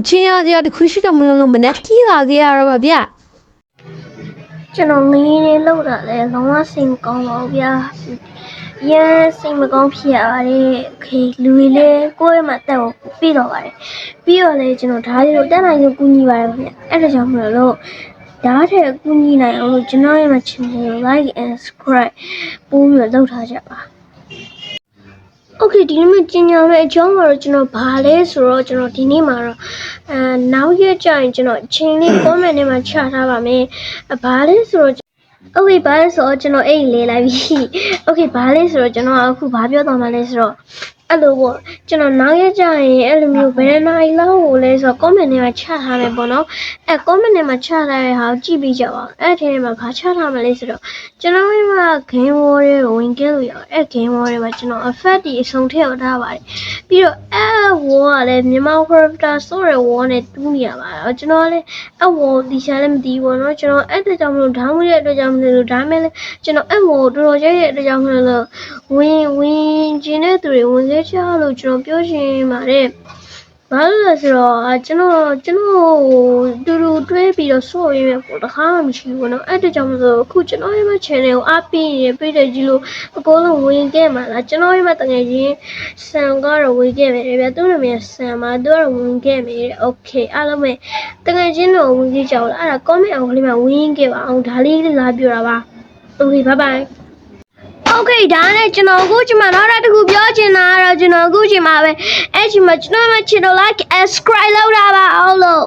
ချင်းရရတခုရှိတော့မလို့မနဲ့ကြီးလာသေးရတော့ဗျာ ကျွန်တော်ငင်းနေလောက်တာလဲလုံးဝစိတ်မကောင်းပါဘူးဗျာရမ်းစိတ်မကောင်းဖြစ်ရပါတယ်ခေလူတွေလည်းကိုယ့်ရဲ့မှာတက်ကိုပြီးတော့ပါတယ်ပြီးတော့လည်းကျွန်တော်ဓာတ်ရီကိုတက်နိုင်ကိုကူညီပါတယ်ဗျာအဲ့ဒါကြောင့်မလို့ဓာတ်ထက်ကူညီနိုင်အောင်လို့ကျွန်တော်ရဲ့မှာ channel like and subscribe ပို့ပြီးတော့လုပ်ထားကြပါOkay ဒီနေ့မှကျင်းရမယ့်အကြောင်းကတော့ကျွန်တော်ဘာလဲဆိုတော့ကျွန်တော်ဒီနေ့မှာတော့နောက်ရက်ကျရင်ကျွန်တော်အချိန်လေး comment ထဲမှာချထားပါမယ်ဘာလဲဆိုတော့Okay ဘာလဲဆိုတော့ကျွန်တော်အိတ်လေးလိုက်ပြီ Okay ဘာလဲဆိုတော့ကျွန်တော်အခုဘာပြောသွားမှလဲဆိုတော့အဲ့လိုပေါ့ကျွန်တော်နောက်ရက်ကျရင်အဲ့လိုမျိုးဘယ်နိုင်လောက်ကိုလဲဆိုတော့ comment ထဲမှာချထားမယ်ပေါ့နော်အဲ့ comment ထဲမှာချထားတဲ့ဟာကိုကြည့်ပြီးကြပါအဲ့ထဲမှာဘာချထားမှလဲဆိုတော့ကျွန်တော်က game war တွေကိုဝင်ခဲ့လို့ရအောင်အဲ့ game war တွေမှာကျွန်တော် effect တွေအဆုံးထည့်ထားပါတယ်ပြီးတော့အဲ့ war ကလည်းမြန်မာ character ဆိုတဲ့ war နဲ့တူးနေရပါတယ်ကျွန်တော်ကလည်းအဲ့ war ဒီချာလည်းမသိဘူးပေါ့နော်ကျွန်တော်အဲ့တကြောင်မလို့ဓာတ်မှုရဲ့အတွက်ကြောင့်မလို့ဒါမဲ့လည်းကျွန်တော်အဲ့ war တော်တော်ကြိုက်တဲ့အတွက်ကြောင့်မလို့ဝင်ကျင်တဲ့သူတွေဝင်ခဲ့ချလို့ကျွန်တော်ပြောချင်ပါတယ်ဘာလို့လဲဆိုတော့ကျွန်တော်တူတူတွဲပြီးတော့ဆော့ရင်းပဲပေါ့တခါမှမရှိဘူးနော်အဲ့တကြောင့်မလို့အခုကျွန်တော်ရဲ့ channel ကိုအားပေးနေပြတဲ့ကြီးလို့အကုန်လုံးဝင်ခဲ့မှာလားကျွန်တော်ရဲ့တကယ်ချင်းဆန်ကတော့ဝင်ခဲ့မယ်ဗျာသူ့နာမည်ဆန်မှာသူကတော့ဝင်ခဲ့မယ် okay အားလုံးပဲတကယ်ချင်းတော့ဝင်ခဲ့ကြအောင်လားအဲ့ဒါ comment အောင်ကလေးမှာဝင်ခဲ့ပါအောင်ဒါလေးလာပြောတာပါ okay bye bye Okay ဒါနဲ့ကျွန်တော်အခုချိန်မှာနောက်တစ်ခုပြောချင်တာကတော့ကျွန်တော်အခုချိန်မှာပဲအဲ့ချိန်မှာကျွန်တော်မချစ်တော့ like and subscribe လုပ်တာပါအောင်လို့